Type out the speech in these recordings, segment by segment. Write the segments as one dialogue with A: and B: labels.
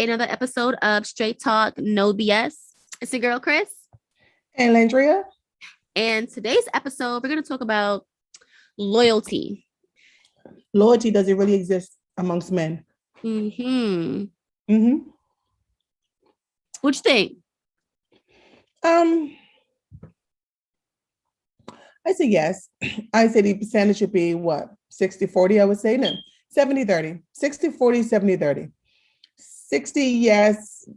A: another episode of Straight Talk, No BS. It's your girl, Chris.
B: And Landria.
A: And today's episode, we're going to talk about loyalty.
B: Loyalty doesn't really exist amongst men.
A: Mm-hmm.
B: Mm-hmm.
A: What you think?
B: I say yes. I say the percentage should be what? 60-40, I would say. No, 70-30. 60-40, 70-30. 60, yes.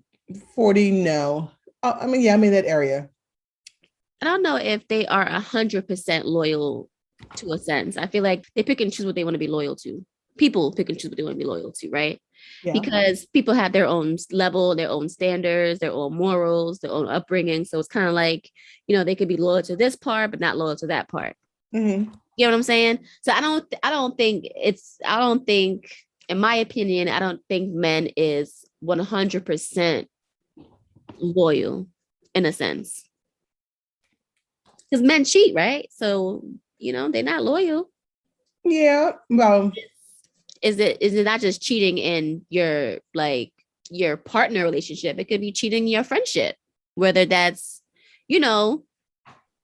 B: 40, no. I'm in that area.
A: I don't know if they are 100% loyal to a sense. I feel like they pick and choose what they want to be loyal to. People pick and choose what they want to be loyal to, right? Yeah. Because people have their own level, their own standards, their own morals, their own upbringing. So it's kind of like, they could be loyal to this part, but not loyal to that part.
B: Mm-hmm.
A: You know what I'm saying? So I don't think, in my opinion, I don't think men is 100% loyal in a sense. Because men cheat, right? So, they're not loyal.
B: Yeah. Well,
A: is it not just cheating in your partner relationship? It could be cheating in your friendship, whether that's,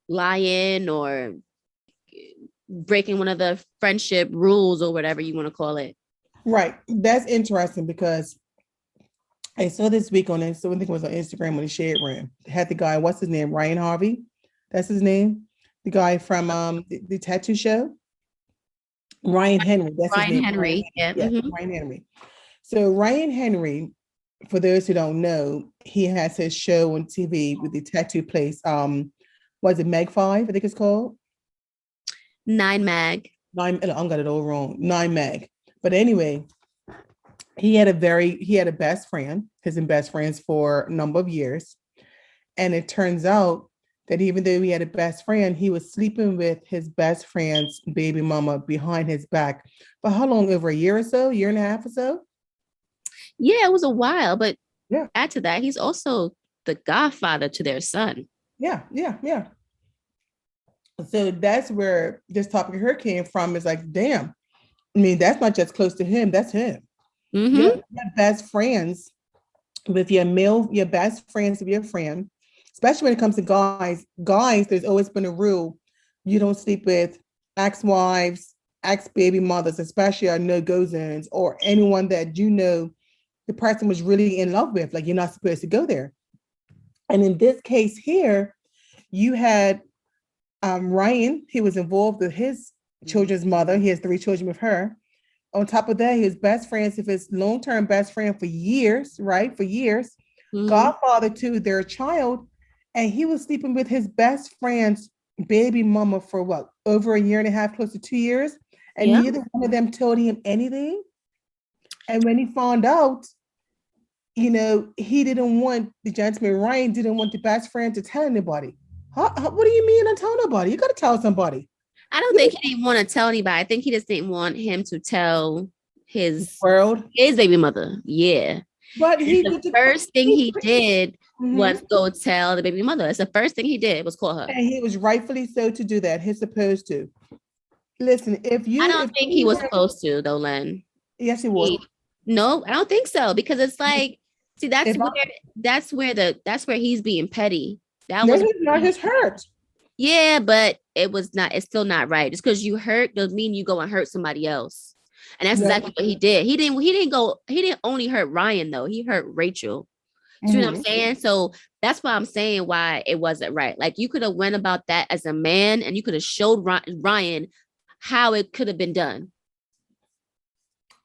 A: lying or breaking one of the friendship rules or whatever you want to call it.
B: Right. That's interesting because I saw this week I think it was on Instagram when the shade ran. Had the guy, what's his name? Ryan Harvey. That's his name. The guy from the tattoo show. Ryan Henry. That's
A: Ryan
B: his name.
A: Henry. Yeah. Mm-hmm.
B: Ryan Henry. So Ryan Henry, for those who don't know, he has his show on TV with the tattoo place. Was it Mag 5? I think it's called
A: 9 Mag.
B: I'm got it all wrong. 9 Mag. But anyway, he had a best friend. He's been best friends for a number of years, and it turns out that even though he had a best friend, he was sleeping with his best friend's baby mama behind his back for how long? Over a year or so, year and a half or so?
A: Yeah, it was a while, but add to that, he's also the godfather to their son.
B: Yeah. So that's where this topic here came from. Is like, damn, I mean, that's not just close to him, that's him.
A: Mm-hmm.
B: Your best friends with your best friends with your friend, especially when it comes to guys, there's always been a rule. You don't sleep with ex-wives, ex-baby mothers, especially our no-go-zones, or anyone that the person was really in love with. Like, you're not supposed to go there. And in this case here, you had Ryan. He was involved with his children's mother. He has 3 children with her. On top of that, his best friends, if his long-term best friend for years, right? For years, mm-hmm. Godfather to their child. And he was sleeping with his best friend's baby mama for what? Over a year and a half, close to 2 years. And neither one of them told him anything. And when he found out, he didn't want the gentleman, Ryan didn't want the best friend to tell anybody. What do you mean not tell nobody? You got to tell somebody.
A: I don't think he didn't want to tell anybody. I think he just didn't want him to tell his baby mother. Yeah.
B: But
A: the first thing he did was go tell the baby mother. It's the first thing he did was call her.
B: And he was rightfully so to do that. He's supposed to. Listen, I
A: don't think he was supposed to, though, Len.
B: Yes, he was.
A: No, I don't think so, because it's like, see, that's where he's being petty.
B: Was not his hurt.
A: Yeah, but it's still not right. Just because you hurt doesn't mean you go and hurt somebody else. And that's exactly what he did. He didn't only hurt Ryan, though. He hurt Rachel. Mm-hmm. You know what I'm saying? So that's why I'm saying why it wasn't right. Like, you could have went about that as a man, and you could have showed Ryan how it could have been done.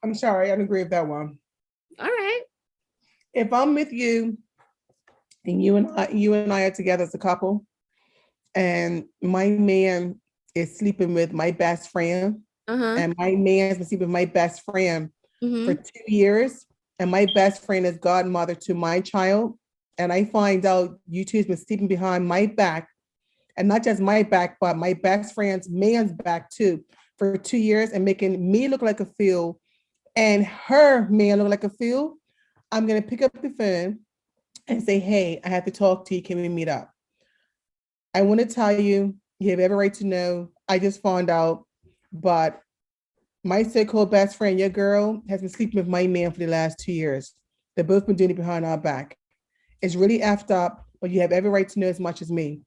B: I'm sorry, I don't agree with that one.
A: All right.
B: If I'm with you and you and I are together as a couple, and my man is sleeping with my best friend, and my man's been sleeping with my best friend for 2 years, and my best friend is godmother to my child, and I find out you two's been sleeping behind my back, and not just my back, but my best friend's man's back too, for 2 years, and making me look like a fool and her man look like a fool, I'm going to pick up the phone and say, hey, I have to talk to you. Can we meet up? I want to tell you, you have every right to know. I just found out, but my so-called best friend, your girl, has been sleeping with my man for the last 2 years. They've both been doing it behind our back. It's really effed up, but you have every right to know as much as me.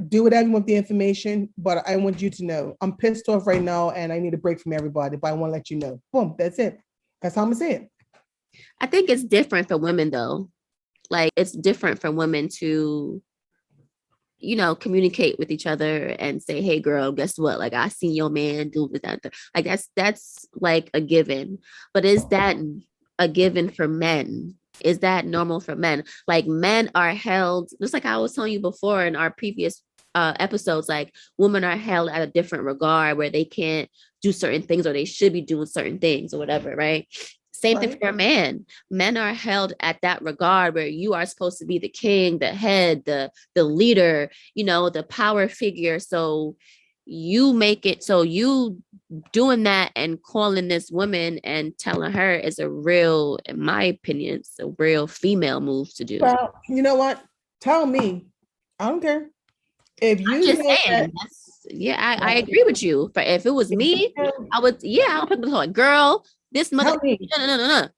B: Do whatever you want with the information, but I want you to know. I'm pissed off right now and I need a break from everybody, but I want to let you know. Boom, that's it. That's how I'm gonna say it.
A: I think it's different for women though. Like it's different for women to, communicate with each other and say, hey girl, guess what? Like I seen your man do that. Like that's like a given. But is that a given for men? Is that normal for men? Like men are held, just like I was telling you before in our previous episodes, like women are held at a different regard where they can't do certain things or they should be doing certain things or whatever, right? Same thing for a man. Men are held at that regard where you are supposed to be the king, the head, the leader, the power figure. So you make it, so you doing that and calling this woman and telling her is a real, in my opinion, it's a real female move to do.
B: Well, you know what? Tell me. I don't care. If you
A: just
B: know
A: saying, I agree with you. For if it was me, I would, I would put the like, girl, this mother, no.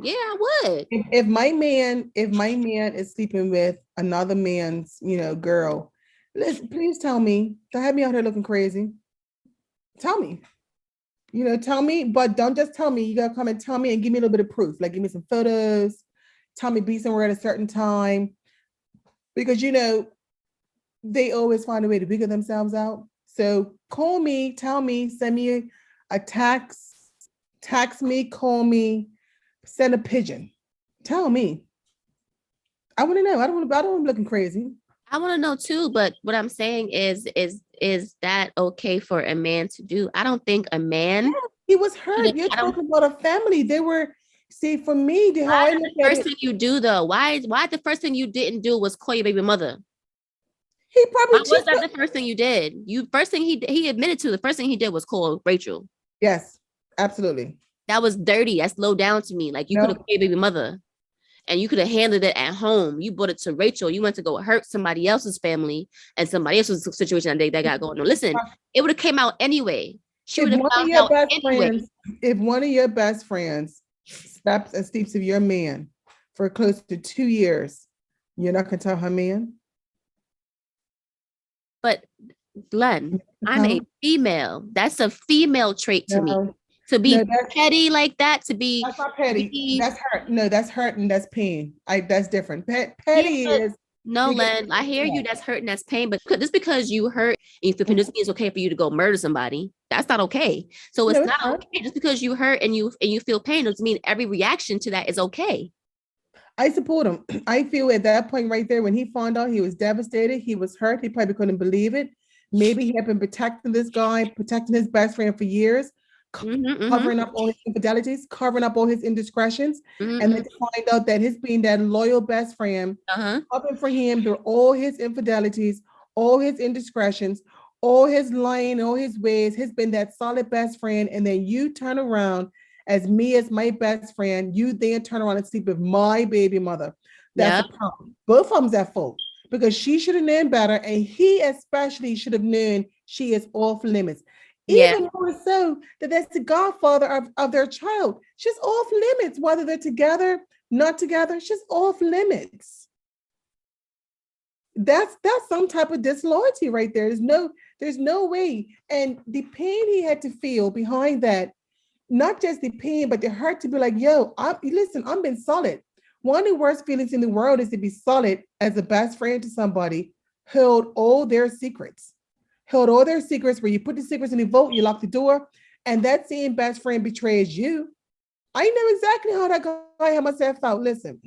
A: Yeah, I would.
B: If my man is sleeping with another man's, girl, listen, please tell me. Don't have me out here looking crazy. Tell me. Tell me, but don't just tell me. You gotta come and tell me and give me a little bit of proof. Like give me some photos. Tell me be somewhere at a certain time. Because they always find a way to figure themselves out. So call me, tell me, send me a text me, call me, send a pigeon. Tell me. I want to know. I don't want to be looking crazy.
A: I want to know too, but what I'm saying is that okay for a man to do? I don't think a man. Yeah,
B: he was hurt. You're talking about a family. They were. See, for me,
A: the first thing you do though? Why the first thing you didn't do was call your baby mother?
B: He probably
A: was that the first thing you did? First thing he admitted to, the first thing he did was call Rachel.
B: Yes, absolutely.
A: That was dirty. That's low down to me. Like you could have called your baby mother and you could have handled it at home. You brought it to Rachel. You went to go hurt somebody else's family and somebody else's situation that they got going on. Listen, it would have came out anyway. She would have found out anyway.
B: If one of your best friends slept and sleeps with your man for close to 2 years, you're not gonna tell her man?
A: But Glenn, I'm a female. That's a female trait to me. To be petty like that, to be
B: that's not petty. That's hurt. No, that's hurt and that's pain. That's different. Petty is
A: no, Len. I hear you. That's hurt and that's pain. But just because you hurt and you feel pain doesn't mean it's okay for you to go murder somebody. That's not okay. So it's not okay. Just because you hurt and you feel pain doesn't mean every reaction to that is okay.
B: I support him. I feel at that point right there, when he found out, he was devastated. He was hurt. He probably couldn't believe it. Maybe he had been protecting this guy, protecting his best friend for years, covering up all his infidelities, covering up all his indiscretions, and then to find out that his being that loyal best friend, covering for him through all his infidelities, all his indiscretions, all his lying, all his ways, has been that solid best friend, and then you turn around as me as my best friend, you then turn around and sleep with my baby mother. That's a problem. Both of them's at fault because she should have known better, and he especially should have known she is off limits. Even more so that that's the godfather of their child. She's off limits, whether they're together, not together. She's off limits. That's some type of disloyalty right there. There's no way. And the pain he had to feel behind that, not just the pain, but the hurt to be like, yo, I'm being solid. One of the worst feelings in the world is to be solid as a best friend to somebody, held all their secrets. Where you put the secrets in the vault, you lock the door, and that same best friend betrays you. I know exactly how that guy had myself out. Listen,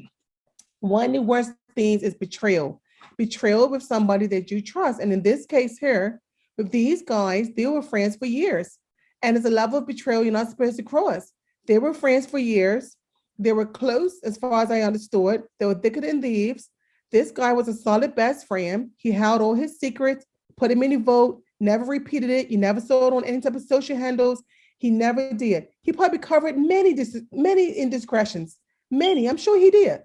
B: one of the worst things is betrayal. Betrayal with somebody that you trust. And in this case here, with these guys, they were friends for years. And it's a level of betrayal you're not supposed to cross. They were friends for years. They were close, as far as I understood. They were thicker than thieves. This guy was a solid best friend. He held all his secrets, put him in the vote, never repeated it. You never saw it on any type of social handles. He never did. He probably covered many indiscretions. Many, I'm sure he did.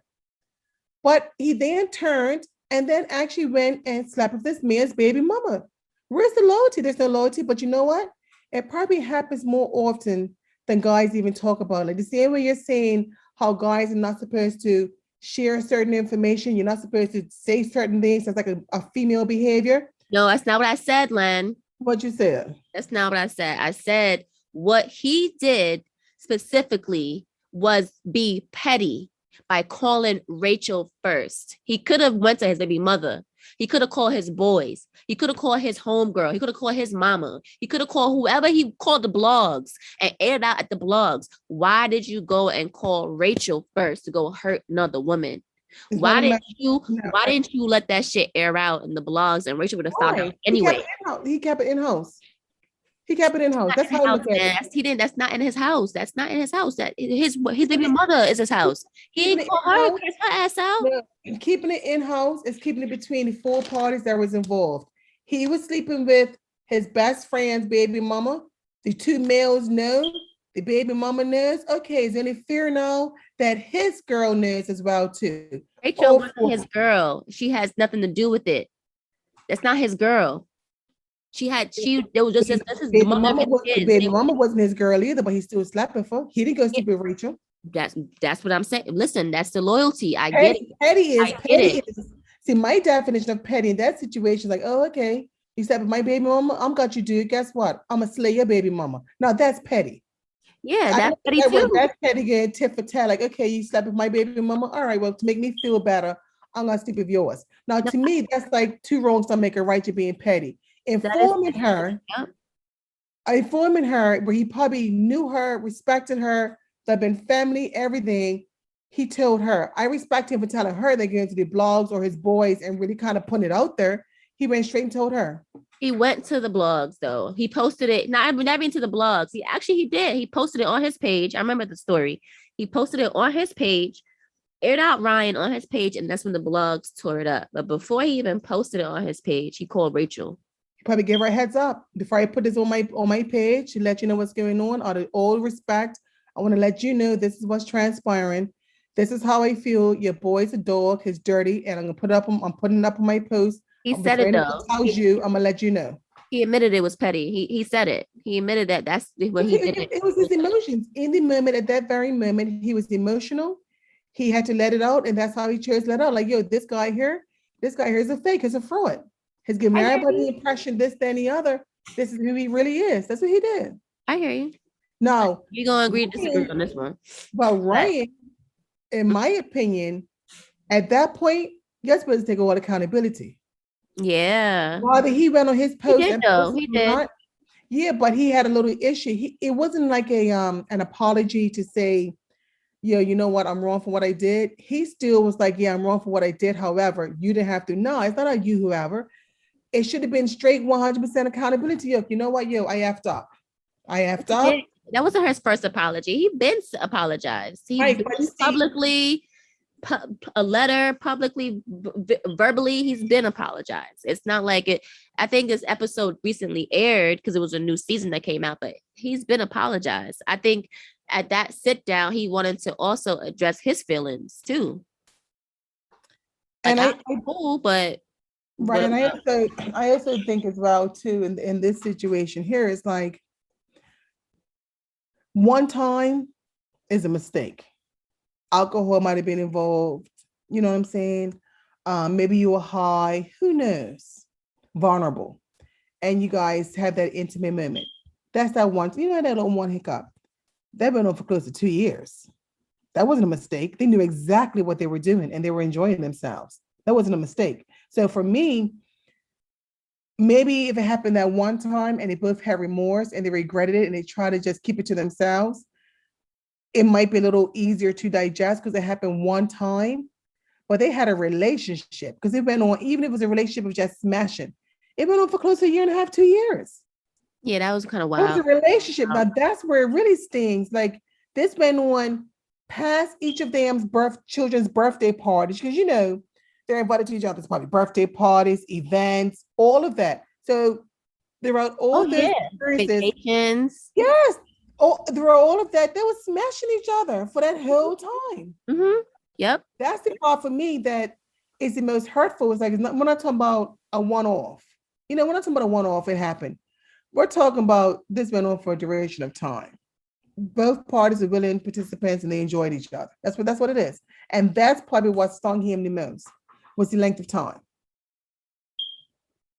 B: But he then turned and then actually went and slept with this man's baby mama. Where's the loyalty? There's no loyalty, but you know what? It probably happens more often than guys even talk about. Like the same way you're saying how guys are not supposed to share certain information. You're not supposed to say certain things. That's like a female behavior.
A: No, that's not what I said, Len.
B: What you said?
A: That's not what I said. I said what he did specifically was be petty by calling Rachel first. He could have went to his baby mother. He could have called his boys. He could have called his homegirl. He could have called his mama. He could have called whoever he called the blogs and aired out at the blogs. Why did you go and call Rachel first to go hurt another woman? Why didn't you let that shit air out in the blogs and Rachel would have found out anyway?
B: He kept it in house. He kept it in house. That's how I look at it.
A: He didn't. That's not in his house. That's not in his house. That his baby mother is his house. He ain't call her, kiss her ass out.
B: No, keeping it in house is keeping it between the four parties that was involved. He was sleeping with his best friend's baby mama. The two males know. The baby mama knows. Okay, is any fear now that his girl knows as well too?
A: Rachel wasn't his girl. She has nothing to do with it. That's not his girl. There was just this is
B: baby mama wasn't his girl either, but he still slept with her. He didn't go sleep with Rachel.
A: That's what I'm saying. Listen, that's the loyalty. I get it.
B: Petty is. See, my definition of petty in that situation is like, oh, okay, you slept with my baby mama. I'm got you, dude. Guess what? I'm gonna slay your baby mama. Now that's petty.
A: Yeah, that's petty too.
B: That's petty getting tit for tat. Like, okay, you slept with my baby mama. All right, well, to make me feel better, I'm gonna sleep with yours. Now, to me, that's like two wrongs don't make a right. You're being petty. Informing her where he probably knew her, respected her, they've been family, everything. He told her, I respect him for telling her they're going to the blogs or his boys and really kind of putting it out there. He went straight and told her.
A: He went to the blogs though. He posted it, not even to the blogs. He did. He posted it on his page. I remember the story. He posted it on his page, aired out Ryan on his page, and that's when the blogs tore it up. But before he even posted it on his page, he called Rachel.
B: Probably give her a heads up before I put this on my page to let you know what's going on. Out of all respect, I want to let you know this is what's transpiring. This is how I feel. Your boy's a dog. He's dirty, and I'm putting it up on my post.
A: He said it though.
B: Tells you, I'm gonna let you know.
A: He admitted it was petty. He said it. He admitted that that's what he did.
B: It was his emotions in the moment. At that very moment, he was emotional. He had to let it out, and that's how he chose to let out. Like, yo, this guy here is a fake. He's a fraud. He's giving everybody the impression this, then the other. This is who he really is. That's what he did.
A: I hear you.
B: Now,
A: you're gonna agree to disagree on this one.
B: Well, Ryan, in my opinion, at that point, you're supposed to take all accountability.
A: Yeah.
B: Whether he went on his post,
A: he did.
B: Yeah, but he had a little issue. It wasn't like an apology to say, yeah, you know what, I'm wrong for what I did. He still was like, yeah, I'm wrong for what I did. However, you didn't have to. No, it's not like you, whoever. It should have been straight 100% accountability. Yo, you know what? Yo, I effed up.
A: That wasn't his first apology. He been apologized. He publicly, a letter, publicly, verbally, he's been apologized. It's not like it. I think this episode recently aired because it was a new season that came out, but he's been apologized. I think at that sit down, he wanted to also address his feelings too. Like, and cool, but
B: right. And I also think as well too, in this situation here, is like one time is a mistake. Alcohol might have been involved. You know what I'm saying? Maybe you were high. Who knows? Vulnerable, and you guys had that intimate moment. That's that one. You know, that little one hiccup. They've been on for close to 2 years. That wasn't a mistake. They knew exactly what they were doing, and they were enjoying themselves. That wasn't a mistake. So for me, maybe if it happened that one time and they both had remorse and they regretted it and they try to just keep it to themselves, it might be a little easier to digest because it happened one time, but they had a relationship because it went on, even if it was a relationship of just smashing, it went on for close to 1.5 years, 2 years.
A: Yeah, that was kind of wild.
B: It was a relationship. Now that's where it really stings. Like this went on past each of them children's birthday parties, because you know they're invited to each other's party, birthday parties, events, all of that. So throughout all those
A: vacations.
B: Yes. Throughout all of that, they were smashing each other for that whole time.
A: Mm-hmm. Yep.
B: That's the part for me that is the most hurtful. It's like, we're not talking about a one-off. You know, we're not talking about a one-off, it happened. We're talking about this went on for a duration of time. both parties are willing participants and they enjoyed each other. That's what it is. And that's probably what stung him the most was the length of time.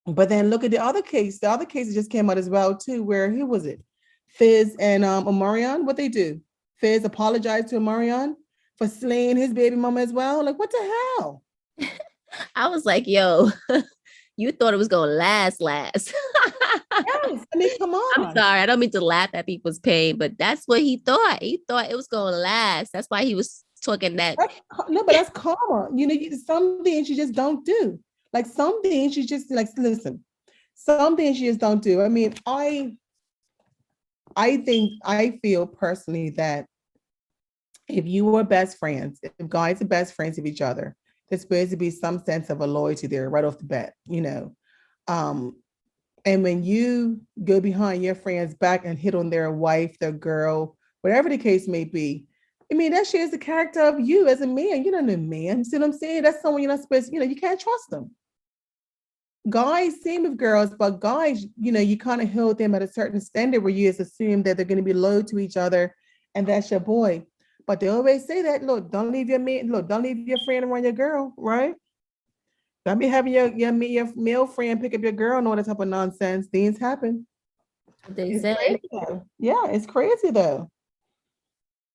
B: But then look at the other case. The other case that just came out as well too, where who was it? Fizz and Omarion. What they do? Fizz apologized to Omarion for slaying his baby mama as well. Like what the hell?
A: I was like, yo, you thought it was gonna last.
B: Yes, I mean, come
A: I'm
B: on.
A: sorry, I don't mean to laugh at people's pain, but that's what he thought. He thought it was gonna last. That's why he was talking that.
B: No, but that's karma. Some things you just don't do. Like some things you just like listen. Some things you just don't do. I mean, I feel personally that if you were best friends, if guys are best friends of each other, there's supposed to be some sense of a loyalty there right off the bat. Um, and when you go behind your friend's back and hit on their wife, their girl, whatever the case may be, I mean, that shares the character of you as a man. You're not a man. See what I'm saying? That's someone you're not supposed to, you can't trust them. Guys, same with girls, but guys, you kind of hold them at a certain standard where you just assume that they're going to be loyal to each other and that's your boy. But they always say that, look, don't leave your man, look, don't leave your friend around your girl, right? Don't be having your male friend pick up your girl and all that type of nonsense. Things happen.
A: They
B: It's
A: say,
B: crazy though. Yeah, it's crazy though.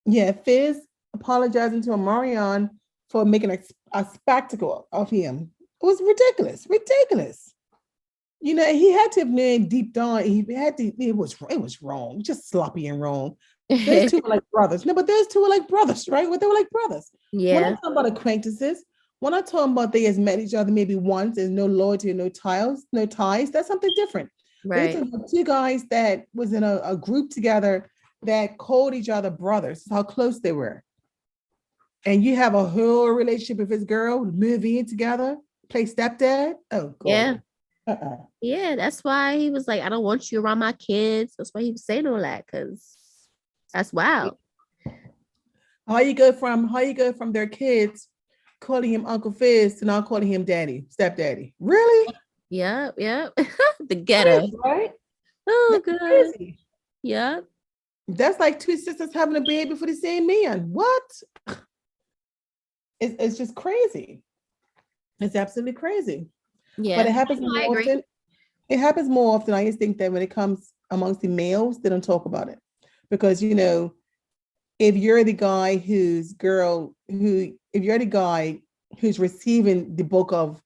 B: Yeah, Fizz apologizing to Omarion for making a spectacle of him. It was ridiculous, ridiculous. He had to have known deep down. He had to. It was wrong, just sloppy and wrong. Those two were like brothers. No, but those two were like brothers, right? Well, they were like brothers. When I
A: yeah,
B: talk about acquaintances, when I talk about they has met each other maybe once, there's no loyalty, no ties. That's something different. But you're
A: right.
B: talking about two guys that was in a group together that called each other brothers. How close they were, and you have a whole relationship with his girl, move in together, play stepdad. Oh
A: Yeah,
B: God. Uh-uh.
A: yeah. That's why he was like, I don't want you around my kids. That's why he was saying all that because that's wild.
B: How you go from their kids calling him Uncle Fizz to now calling him daddy, stepdaddy. Really?
A: Yep, yep. The ghetto.
B: Crazy, right?
A: Oh,
B: That's
A: good.
B: crazy.
A: Yep.
B: That's like two sisters having a baby for the same man. What? It's just crazy. It's absolutely crazy. But
A: Yeah.
B: it happens
A: No, I
B: more
A: agree.
B: often. It happens more often. I just think that when it comes amongst the males, they don't talk about it. Because if you're the guy if you're the guy who's receiving the bulk of,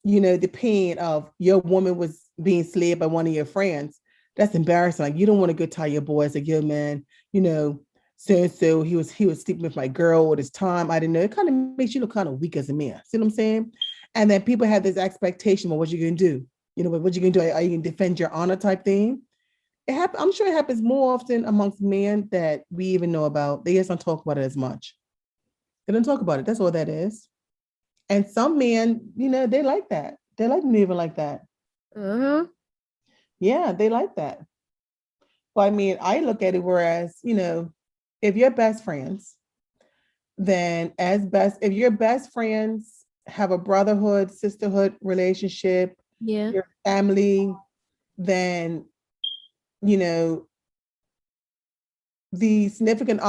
B: the pain of your woman was being slayed by one of your friends, that's embarrassing. Like you don't want to go tell your boys like, yo, man, so he was sleeping with my girl all this time. I didn't know. It kind of makes you look kind of weak as a man. See what I'm saying? And then people have this expectation of what you're gonna do. What you're gonna do? Are you gonna defend your honor type thing? I'm sure it happens more often amongst men that we even know about. They just don't talk about it as much. They don't talk about it. That's all that is. And some men, they like that. They like moving like that.
A: Uh-huh.
B: Yeah, they like that. But I mean, I look at it whereas, if you're best friends, then if your best friends have a brotherhood, sisterhood relationship,
A: Yeah.
B: your family, then, you know, the significant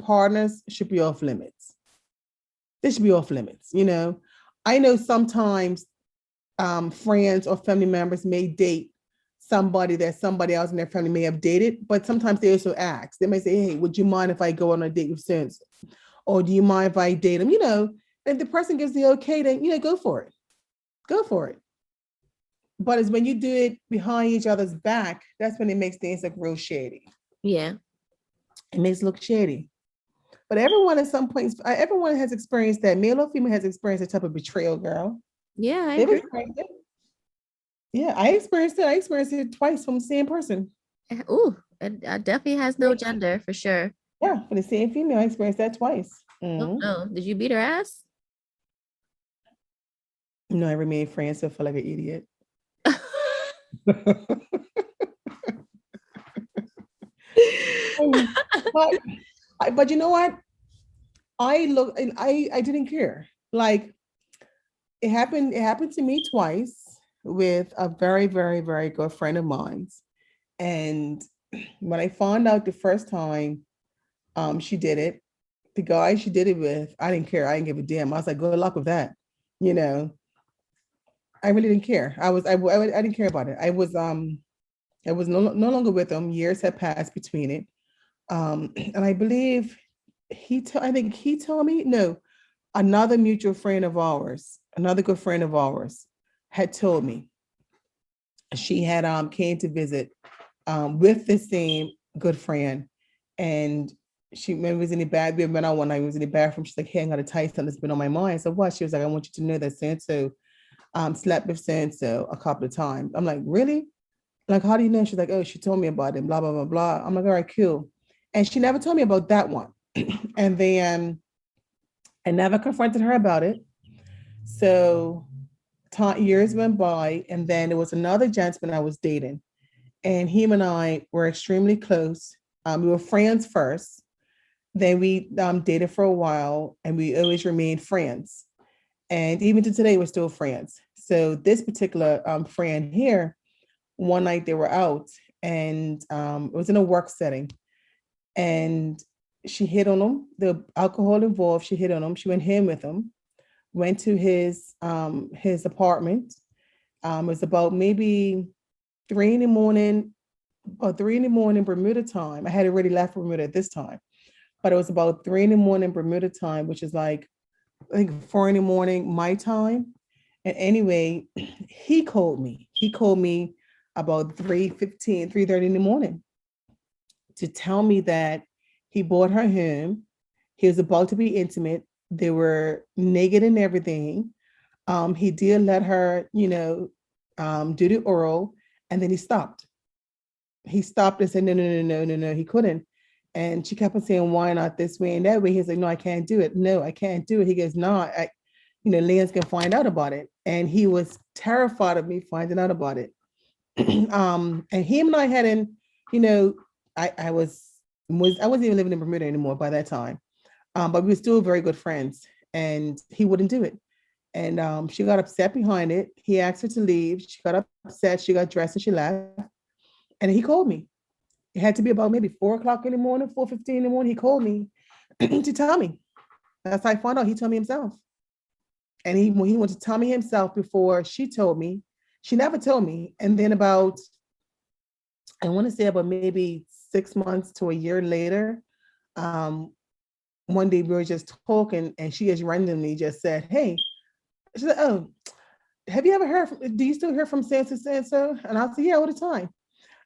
B: partners should be off limits. They should be off limits. I know sometimes friends or family members may date somebody that somebody else in their family may have dated, but sometimes they also ask. They may say, "Hey, would you mind if I go on a date with Sense? Or do you mind if I date him?" If the person gives the okay, then go for it. Go for it. But it's when you do it behind each other's back, that's when it makes things look real shady.
A: Yeah.
B: It makes it look shady. But everyone at some point, everyone has experienced that. Male or female has experienced a type of betrayal, girl.
A: Yeah, I
B: They've
A: agree.
B: experienced it. Yeah, I experienced it. I experienced it twice from the same person.
A: Ooh, it definitely has no gender for sure.
B: Yeah, for the same female, I experienced that twice.
A: Oh
B: Mhm.
A: no. Did you beat her ass?
B: I remained friends, so I feel like an idiot. but but you know what? I didn't care. Like it happened to me twice with a very, very, very good friend of mine. And when I found out the first time she did it, the guy she did it with, I didn't care. I didn't give a damn. I was like, good luck with that. You know, I really didn't care. I didn't care about it. I was no longer with him. Years had passed between it. And I believe I think he told me, no, another mutual friend of ours, another good friend of ours had told me she had came to visit with the same good friend, and she was in the bathroom. We went out one night. We was in the bathroom. She's like, "Hey, I got to tell you something that's been on my mind." So what? She was like, "I want you to know that so slept with so a couple of times." I'm like, "Really? Like, how do you know?" She's like, "Oh, she told me about it. Blah blah blah blah." I'm like, "All right, cool." And she never told me about that one. And then I never confronted her about it. So years went by, and then there was another gentleman I was dating, and him and I were extremely close. We were friends first. Then we dated for a while, and we always remained friends. And even to today, we're still friends. So this particular friend here, one night they were out, and it was in a work setting, and she hit on him. The alcohol involved. She hit on him. She went in with him. Went to his apartment. It was about maybe 3 in the morning or 3 in the morning Bermuda time. I had already left Bermuda at this time, but it was about 3 in the morning Bermuda time, which is like I think 4 in the morning my time. And anyway, he called me. He called me about 3:15, 3:30 in the morning to tell me that he brought her home. He was about to be intimate. They were naked and everything. He did let her, do the oral, and then he stopped. He stopped and said, no, no, no, no, no, no, he couldn't. And she kept on saying, why not this way and that way? He's like, no, I can't do it. No, I can't do it. He goes, no, Lance can find out about it. And he was terrified of me finding out about it. And him and I hadn't, you know, I wasn't even living in Bermuda anymore by that time. But we were still very good friends, and he wouldn't do it. And she got upset behind it. He asked her to leave. She got upset. She got dressed and she left. And he called me. It had to be about maybe 4 o'clock in the morning, 4:15 in the morning. He called me to tell me. That's how I found out. He told me himself. And he wanted to tell me himself before she told me. She never told me. And then I want to say about maybe 6 months to a year later, um, one day we were just talking, and she just randomly just said, "Hey," she said, "Oh, have you ever heard from, do you still hear from so?" And I said, "Yeah, all the time."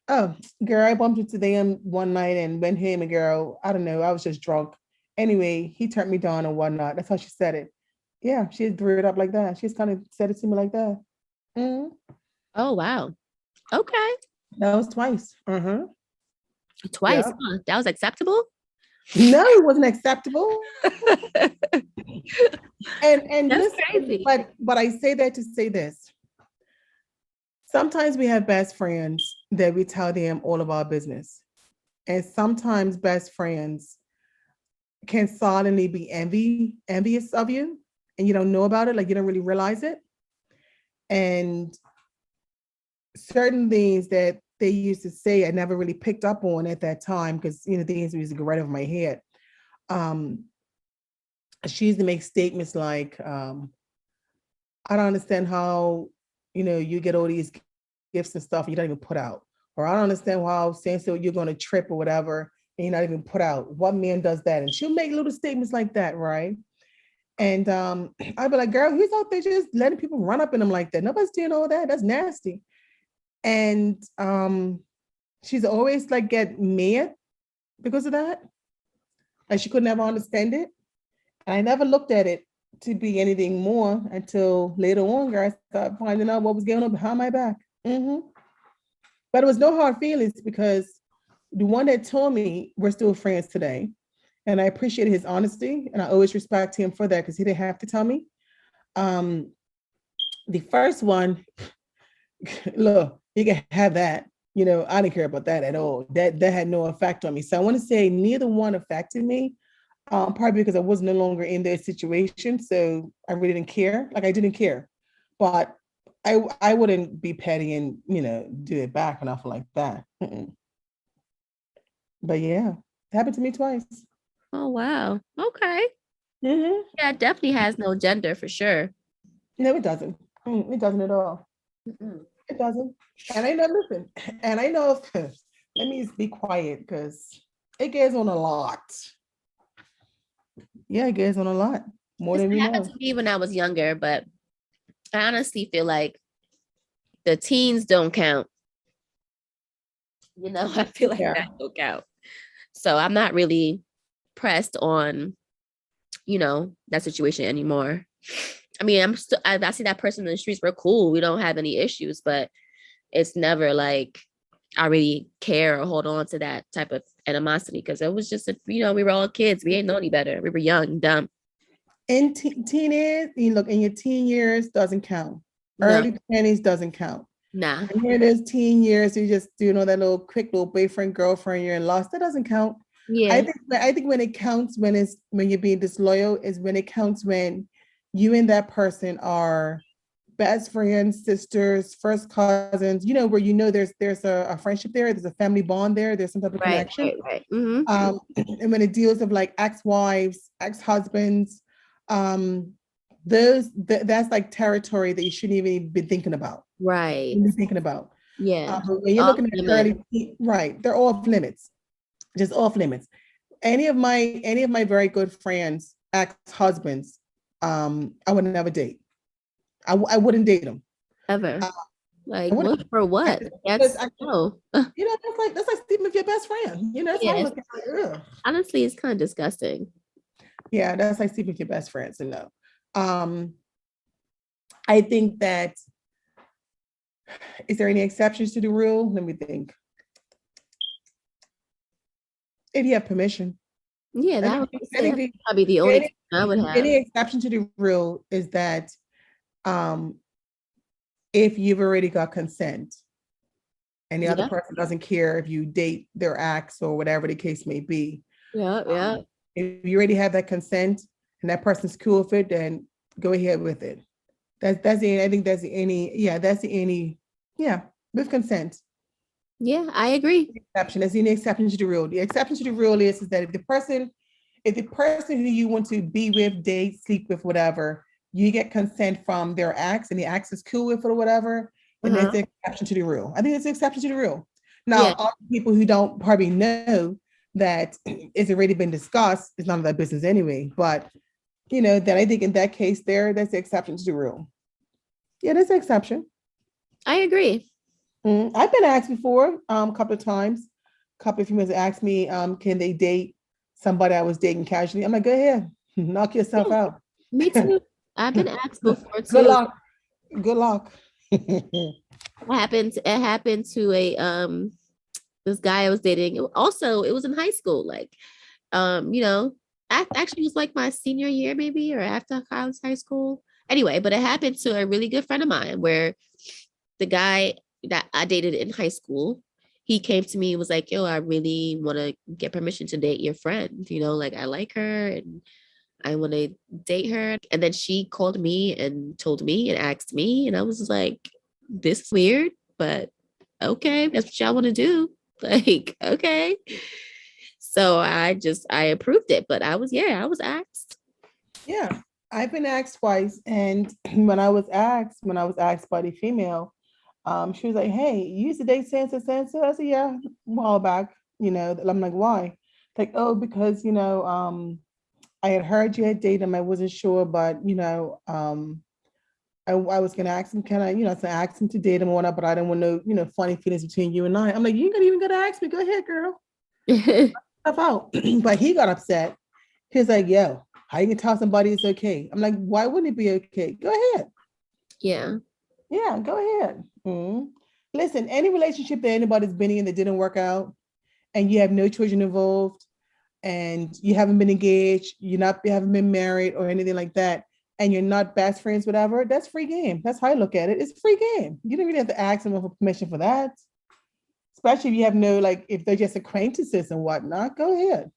B: "Oh, girl, I bumped into them one night and went home, and girl, I don't know, I was just drunk. Anyway, he turned me down and whatnot." That's how she said it. Yeah, she threw it up like that. She just kind of said it to me like that. Mhm.
A: Oh wow. Okay.
B: That was twice.
A: Twice.
B: Yeah.
A: Huh? That was acceptable.
B: No, it wasn't acceptable.
A: That's
B: And listen,
A: crazy.
B: but I say that to say this. Sometimes we have best friends that we tell them all of our business. And sometimes best friends can suddenly be envious of you, and you don't know about it, like you don't really realize it. And certain things that they used to say I never really picked up on at that time because things used to go right over my head. Um, she used to make statements like, I don't understand how, you get all these gifts and stuff and you don't even put out. Or I don't understand how saying so you're going to trip or whatever and you're not even put out. What man does that? And she'll make little statements like that, right? And I'd be like, girl, he's out there just letting people run up in him like that. Nobody's doing all that. That's nasty. And she's always like get mad because of that. Like she could never understand it. And I never looked at it to be anything more until later on, girl, I started finding out what was going on behind my back. But it was no hard feelings because the one that told me we're still friends today. And I appreciated his honesty. And I always respect him for that because he didn't have to tell me. Um, the first one, look, you can have that. I didn't care about that at all. That had no effect on me. So I want to say neither one affected me. Probably because I was no longer in their situation, so I really didn't care. Like I didn't care, but I wouldn't be petty and do it back or nothing like that. Mm-mm. But yeah, it happened to me twice.
A: Oh wow. Okay.
B: Hmm.
A: Yeah, it definitely has no gender for sure.
B: No, it doesn't. It doesn't at all.
A: Mm-mm.
B: It doesn't. And I know, listen, and I know, let me be quiet because it goes on a lot. Yeah, it goes on a lot. More
A: This
B: than we
A: happened
B: know.
A: to me when I was younger, but I honestly feel like the teens don't count. You know, I feel like
B: Yeah.
A: that don't count. So I'm not really pressed on, that situation anymore. I mean, I see that person in the streets, we're cool. We don't have any issues, but it's never like I really care or hold on to that type of animosity because it was just, we were all kids. We ain't know any better. We were young, dumb.
B: In teenage, you look in your teen years doesn't count.
A: No,
B: Early 20s doesn't count.
A: nah.
B: And here it is, teen years, you just do that little quick little boyfriend, girlfriend, you're in lost. That doesn't count.
A: Yeah,
B: I think when it counts when you're being disloyal is when it counts when you and that person are best friends, sisters, first cousins, where there's a friendship there, there's a family bond there, there's some type of
A: right,
B: connection.
A: right. Mm-hmm.
B: And when it deals of like ex-wives, ex-husbands, um, that's like territory that you shouldn't even be thinking about.
A: Right.
B: Be thinking about.
A: Yeah.
B: But when you're
A: Off
B: looking at
A: limit.
B: early, right, they're off limits, just off limits. Any of my very good friends, ex-husbands, I would never date. I wouldn't date them.
A: Ever.
B: Uh, I
A: Like,
B: wouldn't.
A: what for what?
B: Because
A: That's no.
B: that's like sleeping with your best friend. That's how I
A: Yes.
B: look at it. Ugh.
A: Honestly, it's kind of disgusting.
B: Yeah, that's like sleeping with your best friends. And no. Um, I think that is there any exceptions to the rule? Let me think. If you have permission.
A: Yeah,
B: I
A: that would
B: think I
A: say
B: think
A: that's probably the only thing I would have.
B: any exception to the rule is that um if you've already got consent and the other
A: Yeah,
B: person doesn't care if you date their ex or whatever the case may be.
A: yeah, yeah.
B: If you already have that consent and that person's cool with it, then go ahead with it. That's the I think that's the any that's the any with consent.
A: Yeah, I agree.
B: Exception. That's the only exception to the rule. The exception to the rule is that if the person who you want to be with, date, sleep with, whatever, you get consent from their ex and the ex is cool with it or whatever, then there's
A: Uh-huh.
B: the exception to the rule. I think it's the exception to the rule. Now,
A: Yeah,
B: all people who don't probably know that it's already been discussed, it's none of their business anyway. But that I think in that case that's the exception to the rule. Yeah, that's the exception.
A: I agree.
B: I've been asked before, a couple of times. A couple of females asked me, can they date somebody I was dating casually? I'm like, go ahead, knock yourself
A: Yeah,
B: out.
A: me too. I've been asked before
B: Good
A: too.
B: luck. Good luck.
A: It happened to a this guy I was dating. Also, it was in high school. Like, actually it was like my senior year maybe or after college, high school. Anyway, but it happened to a really good friend of mine where the guy that I dated in high school, he came to me and was like, yo, I really want to get permission to date your friend. Like I like her and I want to date her. And then she called me and told me and asked me. And I was just like, this is weird, but okay, that's what y'all want to do. Like, okay. So I approved it, but I was asked.
B: Yeah, I've been asked twice, and when I was asked by the female, she was like, "Hey, you used to date Sansa Sansa?" I said, "Yeah, a while back." I'm like, "Why?" Like, "Oh, because I had heard you had dated him. I wasn't sure, but I was gonna ask him, can I, so I asked him to date him or whatnot, but I didn't want no, funny feelings between you and I." I'm like, "You ain't even gonna ask me. Go ahead, girl. Stuff out." But he got upset. He's like, "Yo, how you can tell somebody it's okay?" I'm like, "Why wouldn't it be okay? Go ahead.
A: Yeah.
B: Yeah, go ahead." Listen, any relationship that anybody's been in that didn't work out and you have no children involved and you haven't been engaged, you haven't been married or anything like that, and you're not best friends, whatever, that's free game. That's how I look at it. It's free game. You don't really have to ask someone for permission for that. Especially if you have no, like, if they're just acquaintances and whatnot, go ahead.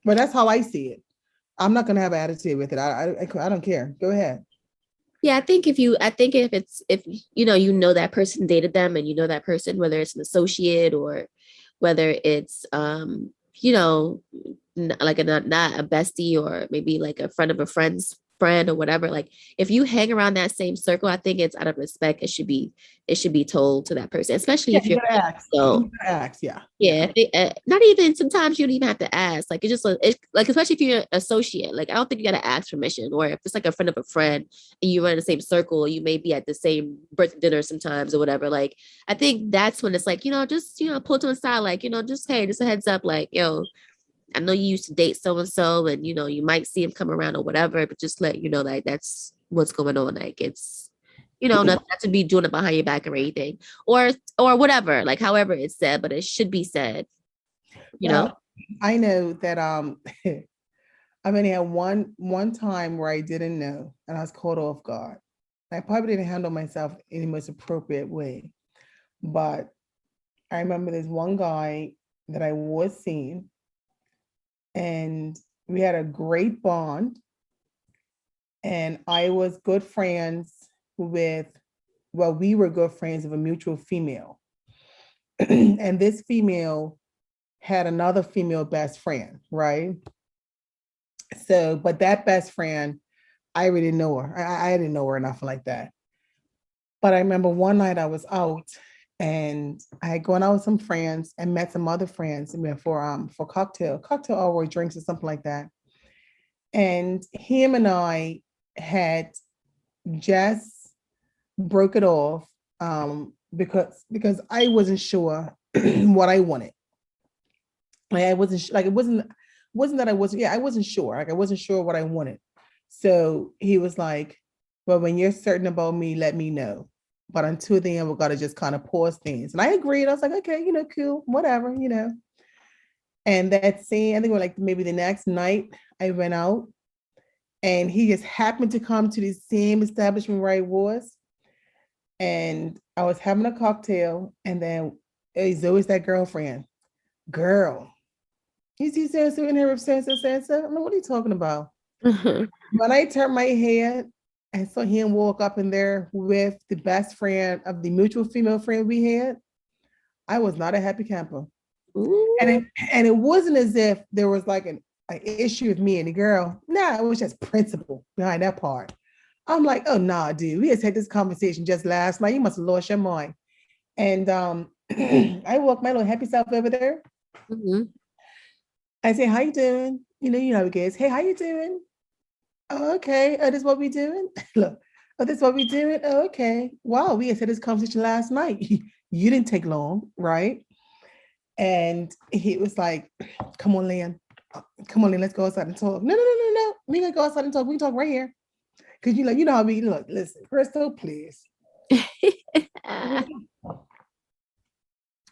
B: But that's how I see it. I'm not gonna have an attitude with it. I don't care. Go ahead.
A: Yeah, I think if that person dated them and that person, whether it's an associate or whether it's like not a bestie or maybe like a friend of a friend's friend or whatever. Like if you hang around that same circle, I think it's out of respect. It should be told to that person, especially
B: Yeah,
A: if
B: you
A: you're
B: gotta ask.
A: so.
B: You gotta ask. Yeah,
A: Yeah,
B: yeah.
A: not even sometimes you don't even have to ask. Like it's just like especially if you're an associate. Like I don't think you gotta ask permission. Or if it's like a friend of a friend and you run in the same circle, you may be at the same birthday dinner sometimes or whatever. Like I think that's when it's like just pull to the side, like just hey, just a heads up, like I know you used to date so and so, and you might see him come around or whatever, but just let you know like that's what's going on. Like it's not to be doing it behind your back or anything, or whatever. Like however it's said, but it should be said. You know.
B: Well, I know that I mean, I had one time where I didn't know, and I was caught off guard. I probably didn't handle myself in the most appropriate way, but I remember there's one guy that I was seeing, and we had a great bond, and I was good friends with, well, we were good friends of a mutual female, and this female had another female best friend, right? So, but that best friend, I really didn't know her. I didn't know her enough like that. But I remember one night I was out and I had gone out with some friends and met some other friends and went for cocktail hour drinks or something like that. And him and I had just broke it off because I wasn't sure what I wanted. Like I wasn't like it wasn't that I wasn't, yeah, I wasn't sure. Like I wasn't sure what I wanted. So he was like, well, when you're certain about me, let me know. But until then, we're gonna just kind of pause things. And I agreed. I was like, okay, cool, whatever. And that same, I think it was like maybe the next night I went out and he just happened to come to the same establishment where I was. And I was having a cocktail, and then he's always that girlfriend. Girl, he's sitting in here with Sansa. I'm like, what are you talking about?
A: Mhm.
B: When I turned my head, I saw him walk up in there with the best friend of the mutual female friend we had. I was not a happy camper. And
A: Ooh.
B: it wasn't as if there was like an issue with me and the girl. Nah, it was just principle behind that part. I'm like, oh nah, dude, we just had this conversation just last night. You must have lost your mind. And I walked my little happy self over there.
A: Mhm.
B: I say, how you doing? You know how it gets. Hey, how you doing? Oh, okay. Oh, this what we doing? Look, oh, this what we doing? Oh, okay. Wow, we had had this conversation last night. You didn't take long, right? And he was like, come on, Leon. Come on, Leon, let's go outside and talk. No, no, no, no, no. We gonna go outside and talk. We can talk right here. Cause you know how we look. Listen, Crystal, please.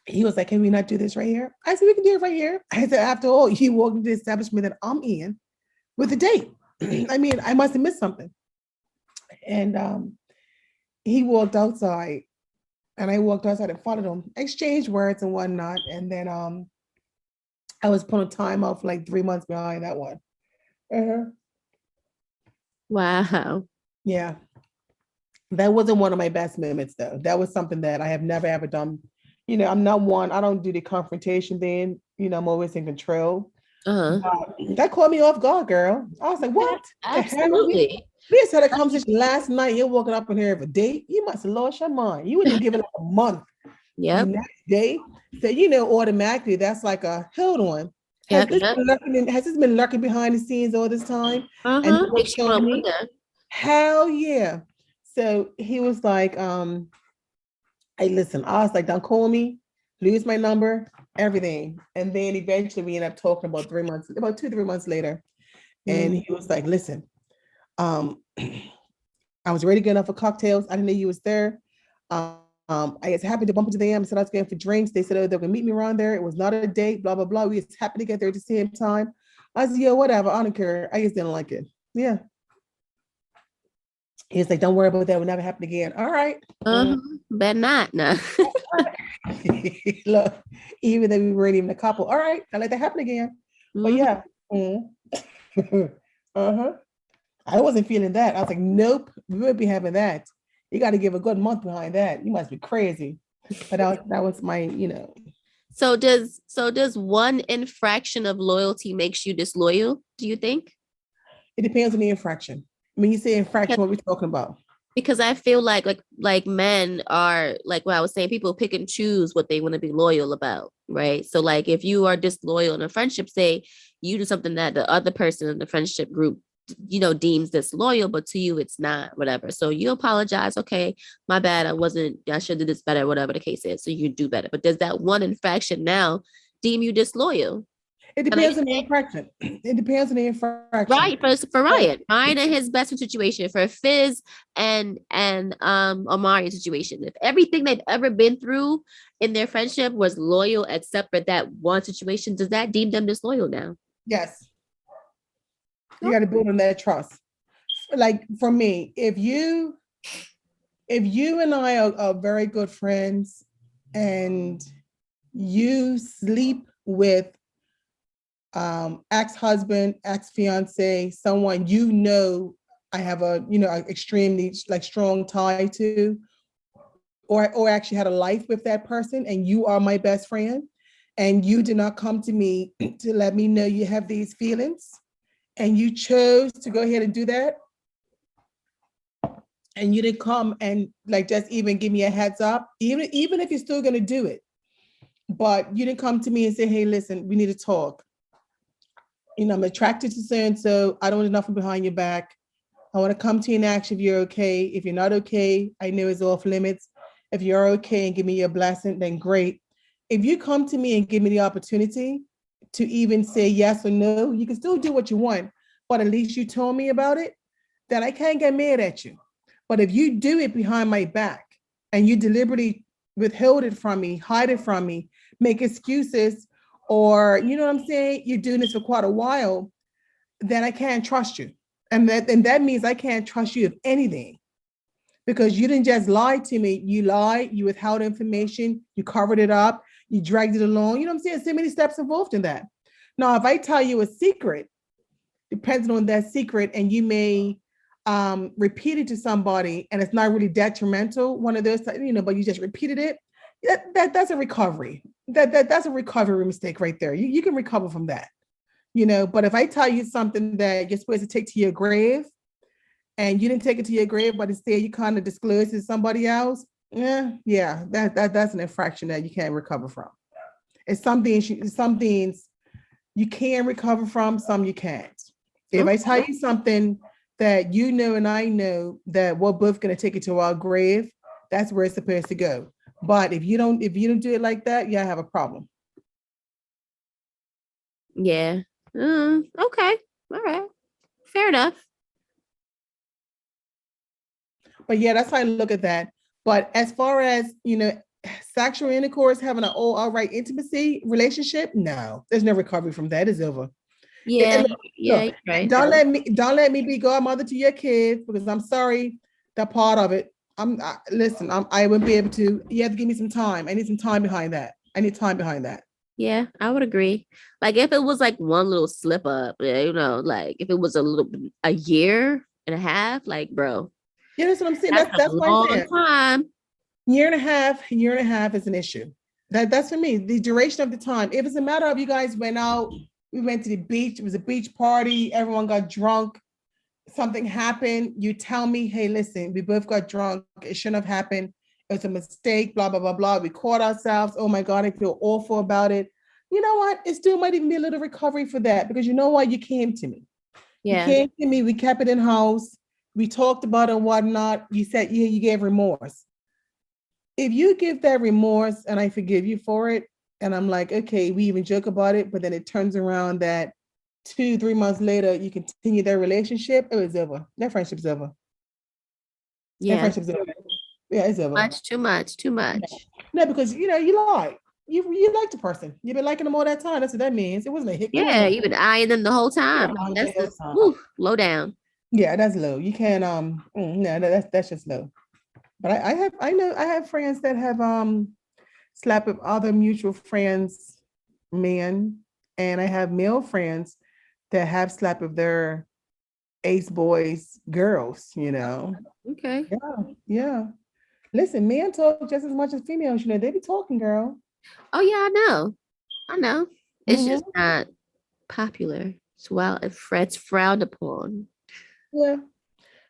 B: He was like, can we not do this right here? I said, we can do it right here. I said, after all, you walked into the establishment that I'm in with a date. I mean, I must have missed something. And he walked outside and I walked outside and followed him, exchanged words and whatnot. And then I was put on time out for like 3 months behind that one. Uh-huh.
A: Wow.
B: Yeah. That wasn't one of my best moments though. That was something that I have never ever done. I'm not one, I don't do the confrontation thing. I'm always in control.
A: Uh-huh.
B: But that caught me off guard, girl. I was like, what the hell?
A: Absolutely.
B: We just had a conversation last night. You're walking up in here of a date. You must have lost your mind. You wouldn't even give it like a month. The
A: Yep.
B: next day. So automatically that's like a hold on.
A: Yep. Yep.
B: Has this been lurking behind the scenes all this time? And
A: Uh-huh.
B: what's
A: Makes you want
B: showing
A: to
B: me?
A: wonder.
B: Hell yeah. So he was like, hey, listen, I was like, don't call me, lose my number, everything. And then eventually we ended up talking about 3 months, about 2, 3 months later. And
A: Mm.
B: he was like, listen, I was ready to get enough for cocktails. I didn't know you was there. I was happy to bump into them. I said I was going for drinks. They said, oh, they're gonna meet me around there. It was not a date, blah, blah, blah. We was happy to get there at the same time. I said, yeah, whatever. I don't care. I just didn't like it. Yeah. He's like, don't worry about that. It will never happen again. All right.
A: Uh-huh. Better not. No.
B: Look, even though we weren't even a couple. All right. I let that happen again. But
A: Mhm.
B: yeah. Mm. Uh-huh. I wasn't feeling that. I was like, nope, we would be having that. You got to give a good month behind that. You must be crazy. But that was my.
A: So does one infraction of loyalty makes you disloyal, do you think?
B: It depends on the infraction. When you say infraction, what are we talking about?
A: Because I feel like men are like what I was saying, people pick and choose what they want to be loyal about, right? So like if you are disloyal in a friendship, say you do something that the other person in the friendship group deems disloyal, but to you it's not, whatever. So you apologize, okay, my bad, I should do this better, whatever the case is. So you do better. But does that one infraction now deem you disloyal?
B: It
A: And I
B: depends on the infraction. It depends on the infraction.
A: right for
B: So,
A: Ryan and his best situation, for Fizz and Amari's situation. If everything they've ever been through in their friendship was loyal, except for that one situation, does that deem them disloyal now?
B: yes, you got to build on that trust. Like for me, if you and I are very good friends and you sleep with ex-husband, ex-fiance, someone I have a extremely like strong tie to, or actually had a life with that person, and you are my best friend, and you did not come to me to let me know you have these feelings, and you chose to go ahead and do that, and you didn't come and like just even give me a heads up, even if you're still going to do it, but you didn't come to me and say, hey, listen, we need to talk. I'm attracted to so and so. I don't want nothing behind your back. I want to come to you and ask if you're okay. If you're not okay, I know it's off limits. If you're okay and give me your blessing, then great. If you come to me and give me the opportunity to even say yes or no, you can still do what you want, but at least you told me about it, then I can't get mad at you. But if you do it behind my back and you deliberately withhold it from me, hide it from me, make excuses, or you know what I'm saying, you're doing this for quite a while, then I can't trust you. And that means I can't trust you of anything, because you didn't just lie to me. You lied, you withheld information, you covered it up, you dragged it along. You know what I'm saying? So many steps involved in that. Now, if I tell you a secret, depending on that secret, and you may repeat it to somebody and it's not really detrimental, one of those, but you just repeated it, that's a recovery. That's a recovery mistake right there. You can recover from that. But if I tell you something that you're supposed to take to your grave and you didn't take it to your grave, but instead you kind of disclose it to somebody else, that's an infraction that you can't recover from. Some things you can recover from, some you can't. If I tell you something that you know and I know that we're both going to take it to our grave, that's where it's supposed to go. But if you don't do it like that, yeah, I have a problem.
A: Yeah. Okay. All right. Fair enough.
B: But yeah, that's how I look at that. But as far as, sexual intercourse, having an all right intimacy relationship, no, there's no recovery from that. It's over.
A: Yeah. Yeah.
B: Look,
A: You're right.
B: don't let me be godmother to your kids, because I'm sorry, that part of it. Listen, I wouldn't be able to. You have to give me some time. I need some time behind that. I need time behind that.
A: Yeah, I would agree. Like if it was like one little slip up, like if it was a year and a half, like bro,
B: Yeah, that's what I'm saying.
A: that's
B: That's
A: a
B: that's why I'm
A: long
B: saying
A: time.
B: year and a half is an issue. That's for me. The duration of the time. If it's a matter of you guys went out, we went to the beach, it was a beach party, everyone got drunk, something happened, you tell me, hey, listen, we both got drunk, it shouldn't have happened, it was a mistake, blah, blah, blah, blah. We caught ourselves. Oh my God, I feel awful about it. You know what? It still might even be a little recovery for that, because you know what? You came to me. You
A: Yeah.
B: came to me, we kept it in house, we talked about it and whatnot. You said you gave remorse. If you give that remorse and I forgive you for it, and I'm like, okay, we even joke about it, but then it turns around that 2, 3 months later, you continue their relationship, it was over. That friendship's over. That
A: Yeah.
B: friendship's over. Yeah, it's over.
A: Much, too much, too much.
B: No, because you lied. You like the person. You've been liking them all that time. That's what that means. It wasn't a hit. It
A: Yeah,
B: wasn't.
A: you've been eyeing them the whole
B: Yeah,
A: time. Like that's just whew, low down.
B: yeah, that's low. You can't no, that's just low. But I have friends that have slept with other mutual friends, men, and I have male friends that have slept with their ace boys, girls.
A: Okay.
B: Yeah, yeah. Listen, men talk just as much as females, they be talking, girl.
A: Oh yeah, I know. It's just
B: Hmm.
A: not popular. It's frowned upon.
B: Yeah,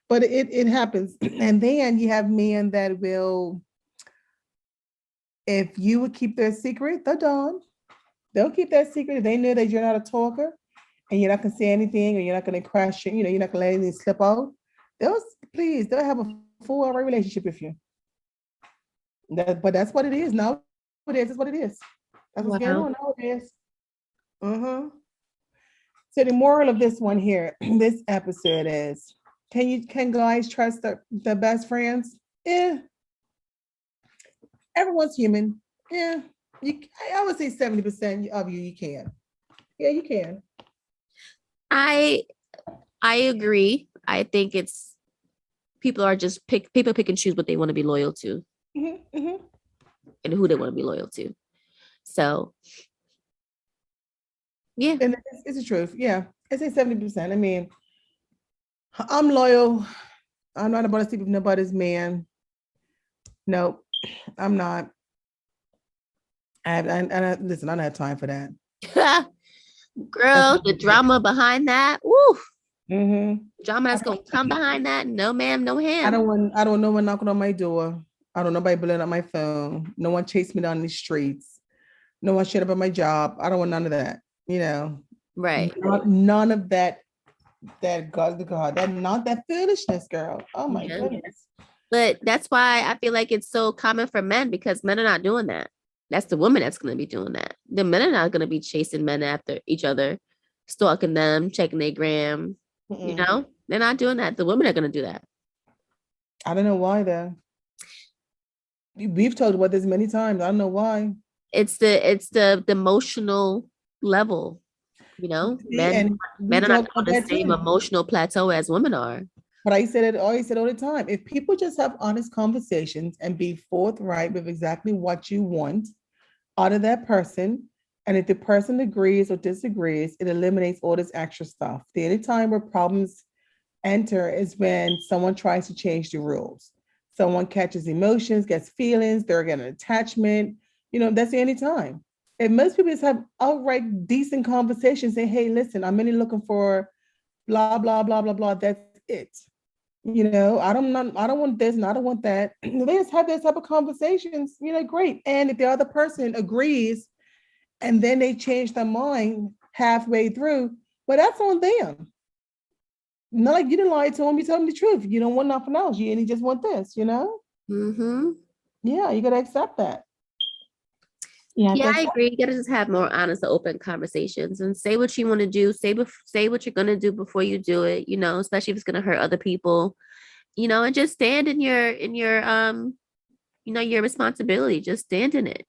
B: but it happens. And then you have men that will, if you would keep their secret, they'll keep that secret. If they know that you're not a talker and you're not gonna say anything, or you're not gonna crash it, you're not gonna let anything slip out. They'll they'll have a full alright relationship with you. But that's what it is now. That's what it is. That's what's going
A: Wow.
B: on nowadays. Uh-huh. So the moral of this one here, this episode is: can guys trust their best friends? Yeah, everyone's human. Yeah, I would say 70% of you can. Yeah, you can.
A: I I agree. I think it's people are just people pick and choose what they want to be loyal to
B: Hmm. Hmm.
A: and who they want to be loyal to. So yeah.
B: And it's the truth. Yeah, I say 70%. I mean, I'm loyal. I'm not about to sleep with nobody's man. Nope, I'm not. Listen, I don't have time for that. That's
A: Girl, the drama behind that. Woo.
B: mm-hmm.
A: Drama that's gonna come behind that. No ma'am, no ham.
B: I don't know one knocking on my door. I don't know nobody blowing up my phone. No one chased me down the streets. No one shit about my job. I don't want none of that. You know,
A: Right.
B: none of that. That God, the God, that not that foolishness, girl. Oh my
A: Yeah.
B: goodness.
A: But that's why I feel like it's so common for men because men are not doing that. That's the woman that's going to be doing that. The men are not going to be chasing men after each other, stalking them, checking their gram. You
B: Mm-mm.
A: know, they're not doing that. The women are going to do that.
B: I don't know why though. We've talked about this many times. I don't know why.
A: It's the emotional level. You know,
B: See,
A: men
B: and we
A: men are not
B: talk
A: on
B: about
A: the
B: that
A: same
B: too.
A: emotional plateau as women are.
B: But I said it, always said all the time. If people just have honest conversations and be forthright with exactly what you want out of that person, and if the person agrees or disagrees, it eliminates all this extra stuff. The only time where problems enter is when someone tries to change the rules. Someone catches emotions, gets feelings, they're getting an attachment. That's the only time. If most people just have outright decent conversations, say, hey, listen, I'm really looking for blah, blah, blah, blah, blah. That's it. I don't want this and I don't want that. They just have those type of conversations, great. And if the other person agrees and then they change their mind halfway through, well, that's on them. Not like you didn't lie to him, you told him the truth. You don't want nothing else. You only just want this.
A: Mm-hmm.
B: Yeah, you gotta accept that. Yeah,
A: Yeah,
B: because
A: I agree. You gotta just have more honest, open conversations and say what you want to do. Say what you're gonna do before you do it. You know, especially if it's gonna hurt other people. You know, and just stand in your responsibility. Just stand in it.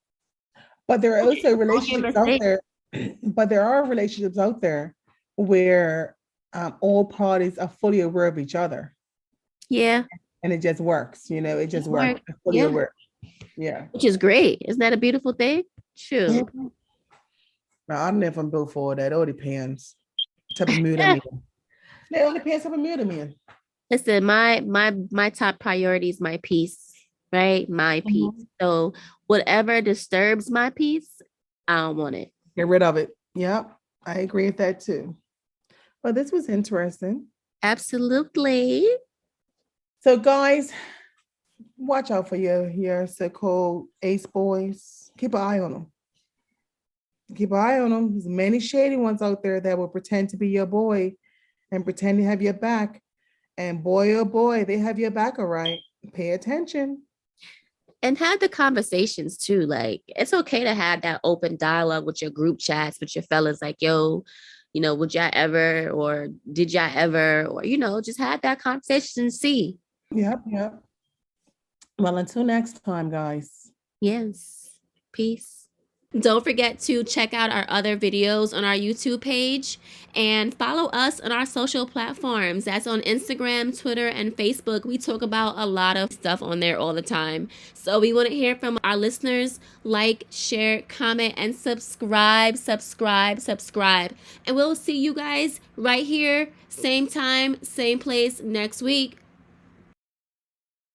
B: but there are also
A: Own your
B: relationships out
A: mistake.
B: there, but there are relationships out there where all parties are fully aware of each other
A: Yeah,
B: and it just works. It
A: it
B: just works.
A: works.
B: They're fully
A: Yeah,
B: aware. Yeah.
A: which is great. Isn't that a beautiful thing? True.
B: Mhm. Now, I don't know if I'm built for that. It all depends. Type of mood I'm in. It all depends type of mood I'm in.
A: Listen, my top priority is my peace, right? My peace.
B: Mhm.
A: So whatever disturbs my peace, I don't want it.
B: Get rid of it. Yep. I agree with that too. Well, this was interesting.
A: Absolutely.
B: So, guys, watch out for your so-called ace boys. Keep an eye on them. Keep an eye on them. There's many shady ones out there that will pretend to be your boy and pretend to have your back. And boy, oh boy, they have your back all right. Pay attention.
A: And have the conversations too. Like it's okay to have that open dialogue with your group chats with your fellas, like, yo, would y'all ever or did y'all ever or just have that conversation and see.
B: Yep, yep. Well, until next time, guys.
A: Yes. Peace. Don't forget to check out our other videos on our YouTube page and follow us on our social platforms. That's on Instagram, Twitter, and Facebook. We talk about a lot of stuff on there all the time. So we want to hear from our listeners. Like, share, comment, and subscribe, subscribe, subscribe. And we'll see you guys right here, same time, same place next week.